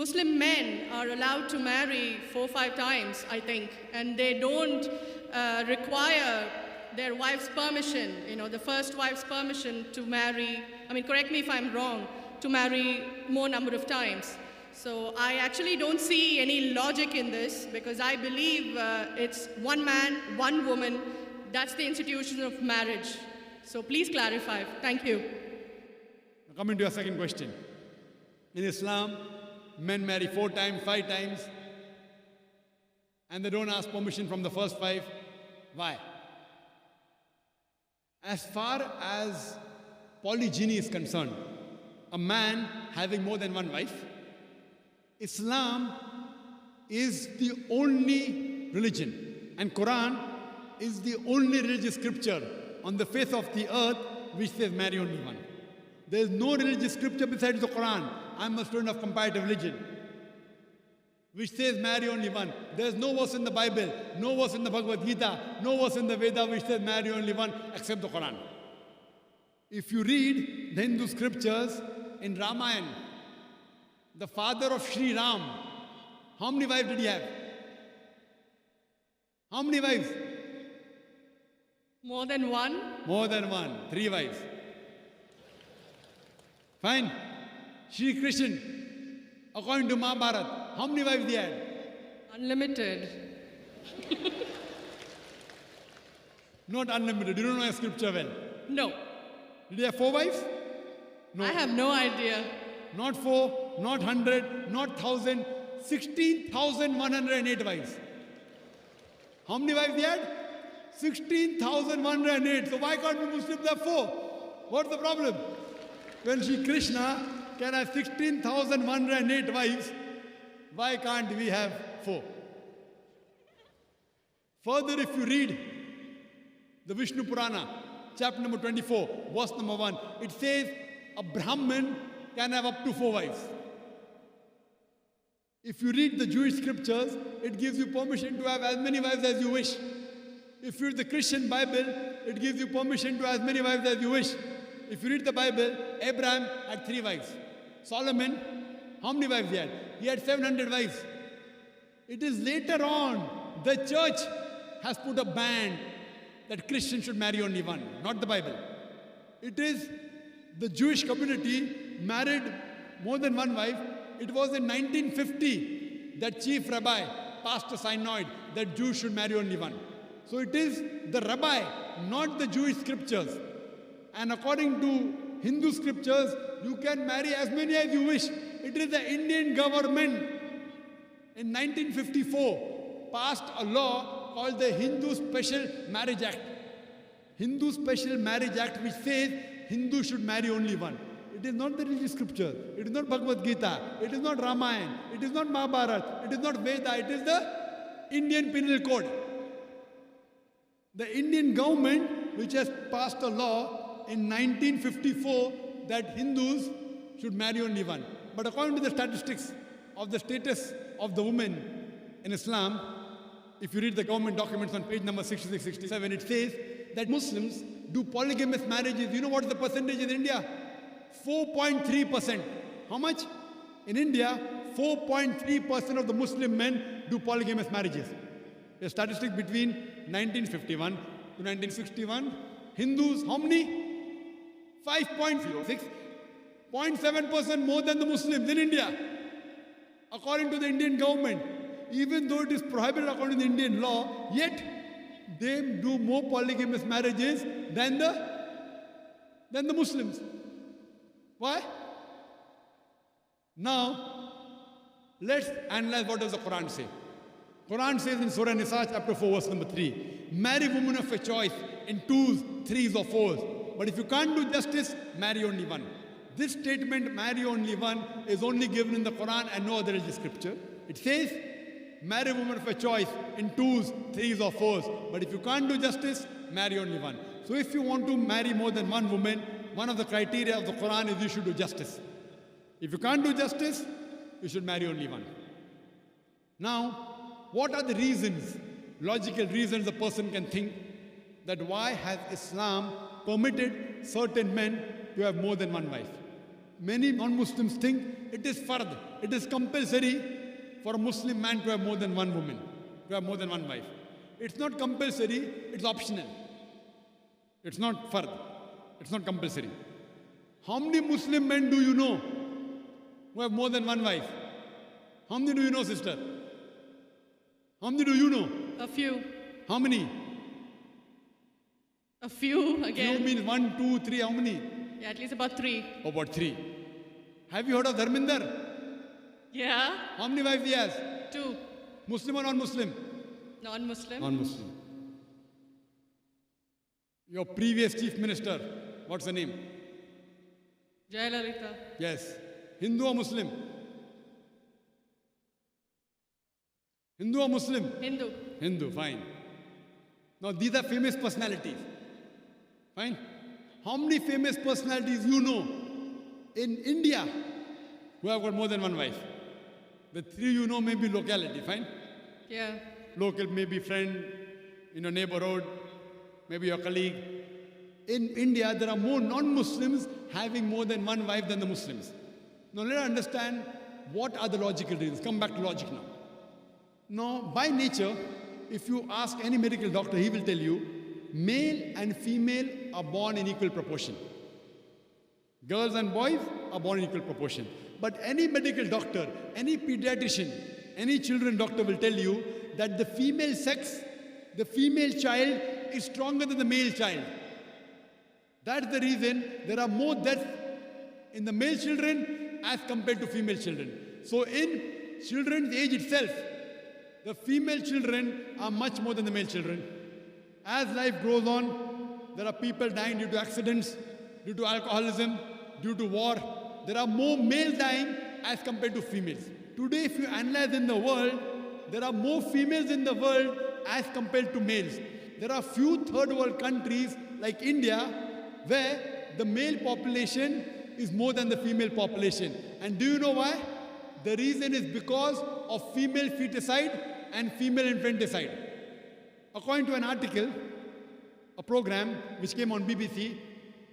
Muslim men are allowed to marry 4 or 5 times, I think, and they don't require their wife's permission, the first wife's permission to marry, correct me if I'm wrong, to marry more number of times. So I actually don't see any logic in this, because I believe it's one man, one woman. That's the institution of marriage. So please clarify. Thank you. Coming to your second question. In Islam, men marry 4 times, 5 times, and they don't ask permission from the first 5. Why? As far as polygyny is concerned, a man having more than one wife, Islam is the only religion, and Quran is the only religious scripture on the face of the earth which says marry only one. There is no religious scripture besides the Quran. I'm a student of comparative religion, which says marry only one. There is no verse in the Bible, no verse in the Bhagavad Gita, no verse in the Veda which says marry only one except the Quran. If you read the Hindu scriptures in Ramayana, the father of Sri Ram, how many wives did he have? How many wives? More than one? More than one. 3 wives. Fine. Shri Krishna, according to Mahabharata, how many wives he had? Unlimited. Not unlimited. You don't know your scripture well. No. Did he have 4 wives? No. I have no idea. Not 4, not 100, not 1,000, 16,108 wives. How many wives he had? 16,108. So why can't we Muslims have 4? What's the problem? When Shri Krishna can have 16,108 wives, why can't we have 4? Further, if you read the Vishnu Purana, chapter number 24, verse number 1, it says a Brahmin can have up to 4 wives. If you read the Jewish scriptures, it gives you permission to have as many wives as you wish. If you read the Christian Bible, it gives you permission to have as many wives as you wish. If you read the Bible, Abraham had 3 wives. Solomon, how many wives he had? He had 700 wives. It is later on, the church has put a ban that Christians should marry only one, not the Bible. It is the Jewish community married more than one wife. It was in 1950 that chief rabbi passed a synod that Jews should marry only one. So it is the rabbi, not the Jewish scriptures. And according to Hindu scriptures, you can marry as many as you wish. It is the Indian government in 1954 passed a law called the Hindu Special Marriage Act. Hindu Special Marriage Act, which says Hindus should marry only one. It is not the religious scripture. It is not Bhagavad Gita. It is not Ramayana. It is not Mahabharata. It is not Veda. It is the Indian Penal Code. The Indian government, which has passed a law in 1954 that Hindus should marry only one. But according to the statistics of the status of the women in Islam, if you read the government documents on page number 66, 67, it says that Muslims do polygamous marriages. You know what is the percentage in India? 4.3%. How much? In India, 4.3% of the Muslim men do polygamous marriages. A statistic between 1951 to 1961. Hindus, how many? 5.06. 0.7% more than the Muslims in India. According to the Indian government, even though it is prohibited according to the Indian law, yet they do more polygamous marriages than the Muslims. Why? Now, let's analyze what does the Quran say. Quran says in Surah Nisa chapter 4 verse number 3, marry women of your choice in 2s, 3s or 4s. But if you can't do justice, marry only one. This statement, marry only one, is only given in the Quran and no other religious scripture. It says, marry women of your choice in 2s, 3s or 4s. But if you can't do justice, marry only one. So if you want to marry more than one woman, one of the criteria of the Quran is you should do justice. If you can't do justice, you should marry only one. Now, what are the reasons, logical reasons a person can think that why has Islam permitted certain men to have more than one wife? Many non-Muslims think it is fard, it is compulsory for a Muslim man to have more than one woman, to have more than one wife. It's not compulsory, it's optional. It's not fard, it's not compulsory. How many Muslim men do you know who have more than one wife? How many do you know, sister? How many do you know? A few. How many? A few again. Few means 1, 2, 3, how many? Yeah, at least about 3. About 3. Have you heard of Dharminder? Yeah. How many wives he has? 2. Muslim or non-Muslim? Non-Muslim. Non-Muslim. Your previous chief minister, what's her name? Jayalalitha. Yes. Hindu or Muslim? Hindu or Muslim? Hindu. Hindu, fine. Now these are famous personalities. Fine. How many famous personalities you know in India who have got more than one wife? The 3 you know may be locality, fine? Yeah. Local, maybe friend in your neighborhood, maybe your colleague. In India, there are more non-Muslims having more than one wife than the Muslims. Now let us understand what are the logical reasons. Come back to logic now. Now, by nature, if you ask any medical doctor, he will tell you, male and female are born in equal proportion. Girls and boys are born in equal proportion. But any medical doctor, any pediatrician, any children doctor will tell you that the female sex, the female child is stronger than the male child. That's the reason there are more deaths in the male children as compared to female children. So in children's age itself, the female children are much more than the male children. As life goes on, there are people dying due to accidents, due to alcoholism, due to war. There are more males dying as compared to females. Today, if you analyze in the world, there are more females in the world as compared to males. There are few third world countries like India where the male population is more than the female population. And do you know why? The reason is because of female feticide and female infanticide. According to an article, a program which came on BBC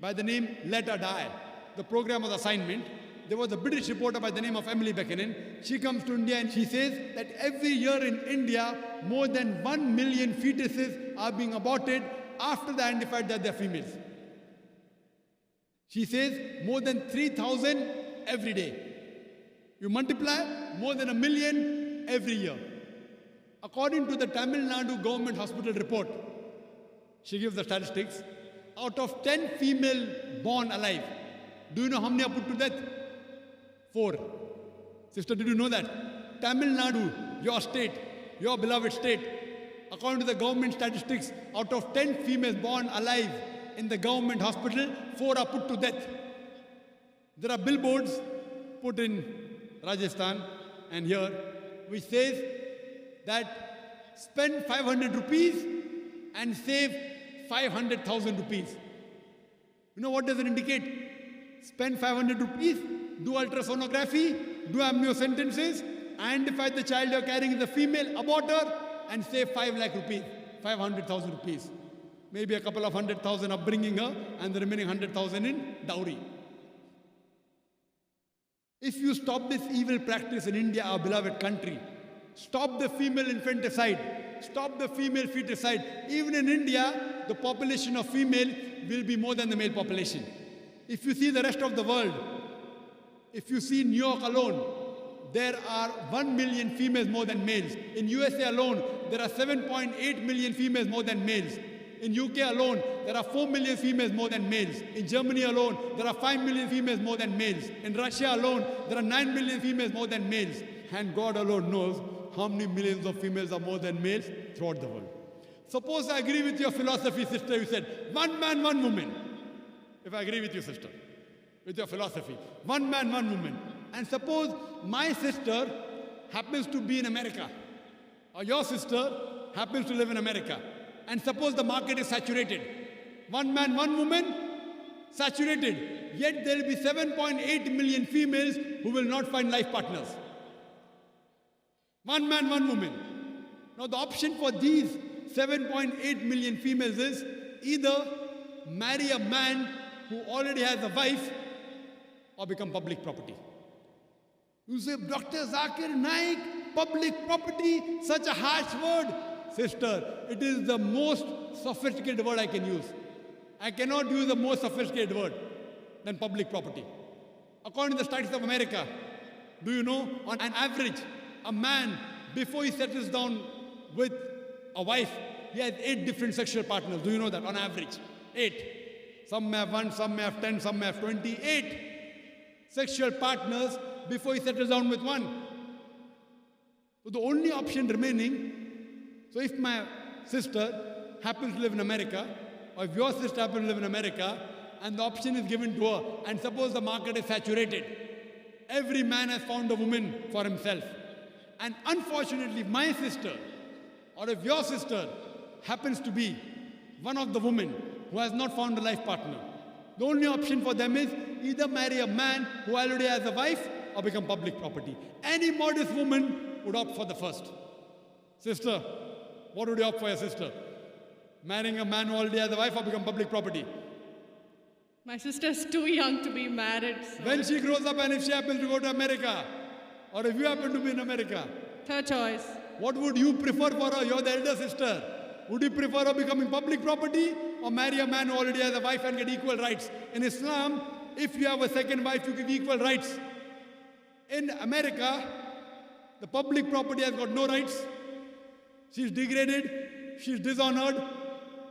by the name Let Her Die, the program was assignment. There was a British reporter by the name of Emily Buchanan. She comes to India and she says that every year in India, more than 1 million fetuses are being aborted after they identified that they're females. She says more than 3,000 every day. You multiply, more than 1 million every year. According to the Tamil Nadu government hospital report, she gives the statistics, out of 10 female born alive, do you know how many are put to death? 4. Sister, did you know that? Tamil Nadu, your state, your beloved state, according to the government statistics, out of 10 females born alive in the government hospital, 4 are put to death. There are billboards put in Rajasthan and here, which says that spend 500 rupees and save 500,000 rupees. You know what does it indicate? Spend 500 rupees, do ultrasonography, do amniocentesis, identify the child you're carrying is a female, abort her, and save 5 lakh rupees, 500,000 rupees. Maybe a couple of 100,000 upbringing her, and the remaining 100,000 in dowry. If you stop this evil practice in India, our beloved country, stop the female infanticide, stop the female feticide. Even in India, the population of female will be more than the male population. If you see the rest of the world, if you see New York alone, there are 1 million females more than males. In USA alone, there are 7.8 million females more than males. In UK alone, there are 4 million females more than males. In Germany alone, there are 5 million females more than males. In Russia alone, there are 9 million females more than males. And God alone knows how many millions of females are more than males throughout the world. Suppose I agree with your philosophy, sister, you said, 1 man, 1 woman. If I agree with you, sister, with your philosophy, 1 man, 1 woman. And suppose my sister happens to be in America, or your sister happens to live in America. And suppose the market is saturated. 1 man, 1 woman, saturated. Yet there will be 7.8 million females who will not find life partners. 1 man, 1 woman. Now the option for these 7.8 million females is either marry a man who already has a wife, or become public property. You say, Dr. Zakir Naik, public property, such a harsh word. Sister, it is the most sophisticated word I can use. I cannot use a more sophisticated word than public property. According to the studies of America, do you know, on an average, a man, before he settles down with a wife, he has 8 different sexual partners. Do you know that? On average, 8. Some may have 1, some may have 10, some may have 28 sexual partners before he settles down with one. So the only option remaining, so if my sister happens to live in America, or if your sister happens to live in America, and the option is given to her, and suppose the market is saturated, every man has found a woman for himself. And unfortunately, my sister, or if your sister happens to be one of the women who has not found a life partner, the only option for them is either marry a man who already has a wife or become public property. Any modest woman would opt for the first. Sister, what would you opt for your sister? Marrying a man who already has a wife or become public property? My sister's too young to be married. So When she grows up and if she happens to go to America, or if you happen to be in America, third choice. what would you prefer for her? You're the elder sister. Would you prefer her becoming public property or marry a man who already has a wife and get equal rights? In Islam, if you have a second wife, you give equal rights. In America, the public property has got no rights. She's degraded, she's dishonored.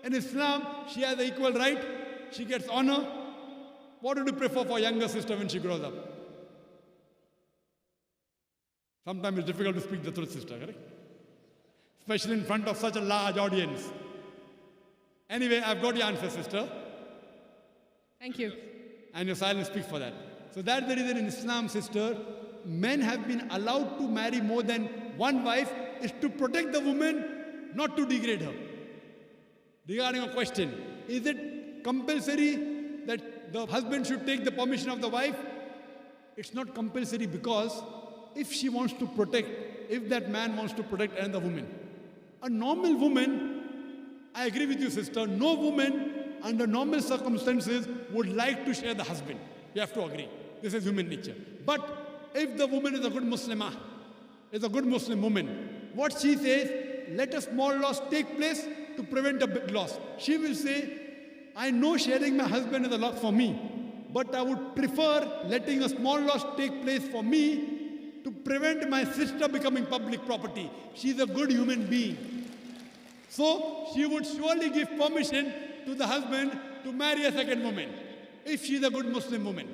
In Islam, she has an equal right, she gets honor. What would you prefer for a younger sister when she grows up? Sometimes it's difficult to speak the truth, sister, correct? Especially in front of such a large audience. Anyway, I've got your answer, sister. Thank you. And your silence speaks for that. So that's the reason in Islam, sister, men have been allowed to marry more than one wife is to protect the woman, not to degrade her. Regarding a question, is it compulsory that the husband should take the permission of the wife? It's not compulsory because if she wants to protect, if that man wants to protect another woman, a normal woman, I agree with you, sister, no woman under normal circumstances would like to share the husband. You have to agree. This is human nature. But if the woman is a good Muslimah, is a good Muslim woman, what she says, let a small loss take place to prevent a big loss. She will say, I know sharing my husband is a loss for me, but I would prefer letting a small loss take place for me to prevent my sister becoming public property. She's a good human being. So she would surely give permission to the husband to marry a second woman, if she's a good Muslim woman.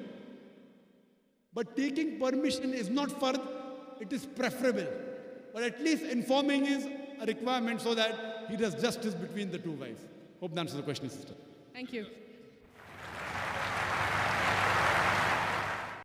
But taking permission is not fard, it is preferable. But at least informing is a requirement so that he does justice between the two wives. Hope that answers the question, sister. Thank you.